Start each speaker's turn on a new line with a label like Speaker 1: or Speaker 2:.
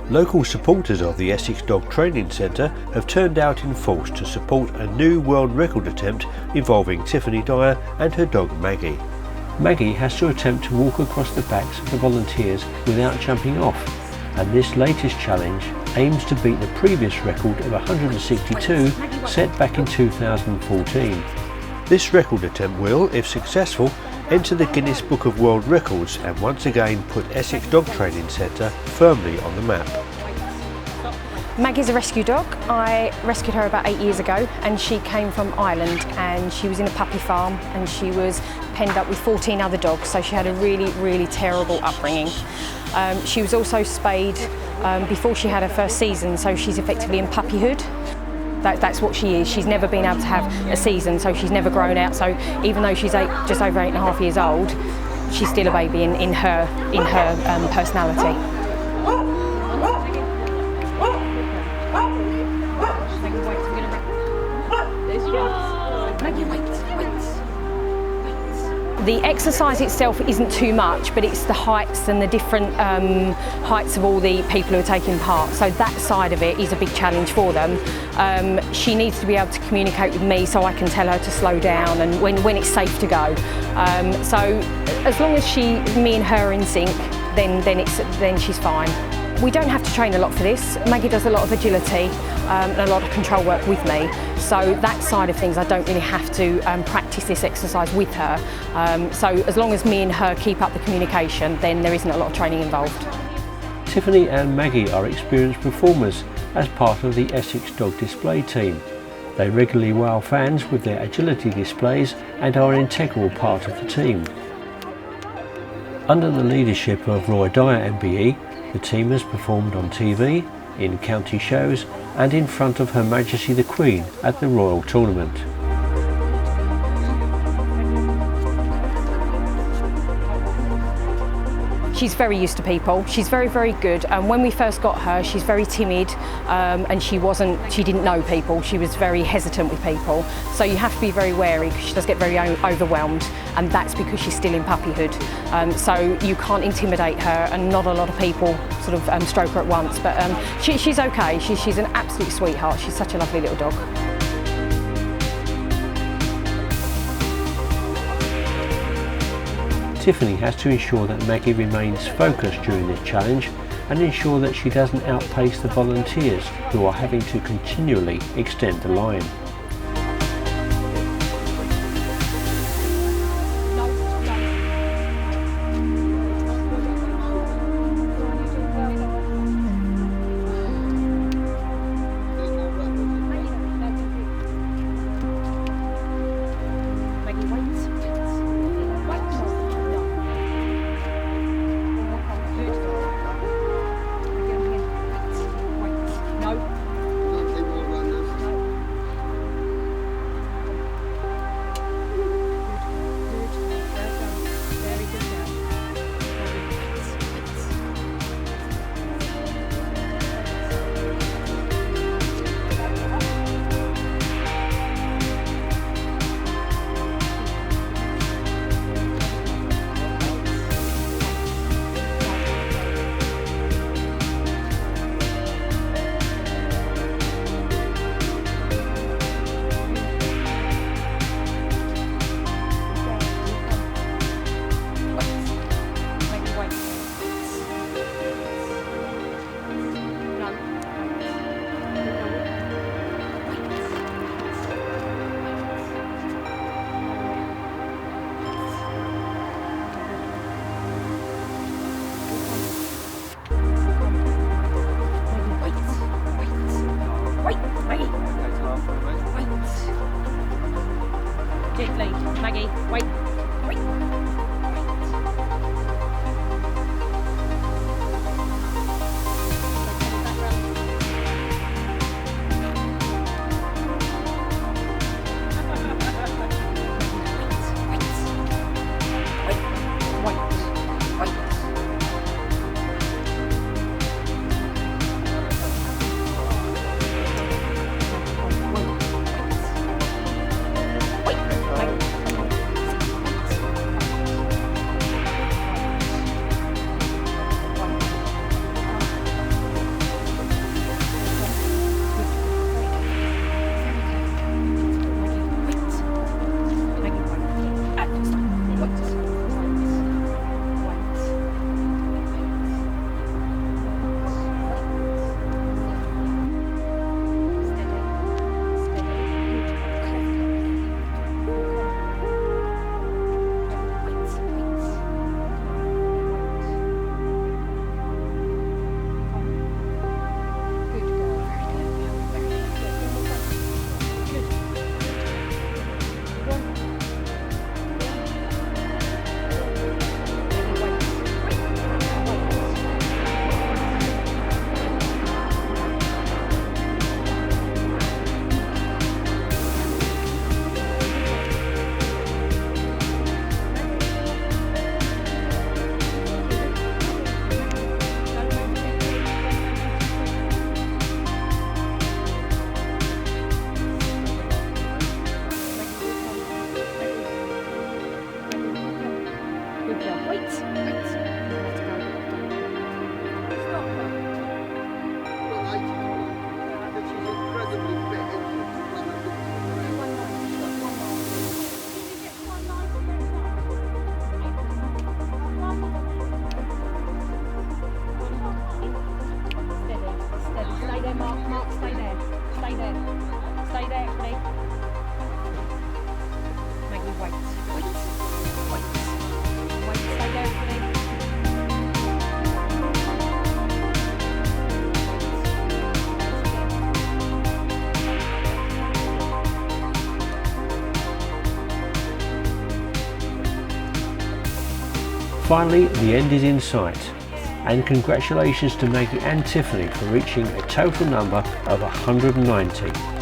Speaker 1: Local supporters of the Essex Dog Training Centre have turned out in force to support a new world record attempt involving Tiffany Dyer and her dog Maggie. Maggie has to attempt to walk across the backs of the volunteers without jumping off, and this latest challenge aims to beat the previous record of 162 set back in 2014. This record attempt will, if successful, enter the Guinness Book of World Records and once again put Essex Dog Training Centre firmly on the map.
Speaker 2: Maggie's a rescue dog. I rescued her about 8 years ago, and she came from Ireland, and she was in a puppy farm and she was penned up with 14 other dogs, so she had a really terrible upbringing. She was also spayed before she had her first season, so she's effectively in puppyhood. That's what she is. She's never been able to have a season, so she's never grown out. So even though she's just over 8.5 years old, she's still a baby in her personality. The exercise itself isn't too much, but it's the heights and the different heights of all the people who are taking part. So that side of it is a big challenge for them. She needs to be able to communicate with me so I can tell her to slow down and when it's safe to go. So as long as me and her are in sync, then she's fine. We don't have to train a lot for this. Maggie does a lot of agility and a lot of control work with me. So that side of things, I don't really have to practice this exercise with her. So as long as me and her keep up the communication, then there isn't a lot of training involved.
Speaker 1: Tiffany and Maggie are experienced performers as part of the Essex Dog display team. They regularly wow fans with their agility displays and are an integral part of the team. Under the leadership of Roy Dyer MBE, the team has performed on TV, in county shows and in front of Her Majesty the Queen at the Royal Tournament.
Speaker 2: She's very used to people. She's very good. And when we first got her, she's very timid, and she didn't know people. She was very hesitant with people. So you have to be very wary because she does get very overwhelmed, and that's because she's still in puppyhood. So you can't intimidate her, and not a lot of people sort of stroke her at once. But she's okay. She's an absolute sweetheart. She's such a lovely little dog.
Speaker 1: Tiffany has to ensure that Maggie remains focused during this challenge and ensure that she doesn't outpace the volunteers who are having to continually extend the line.
Speaker 2: Yeah, wait. Stop her. Stay there, Mark, stay there. Stay there, ready? Maggie, wait, stay there, ready?
Speaker 1: Finally, the end is in sight, and congratulations to Maggie and Tiffany for reaching a total number of 190.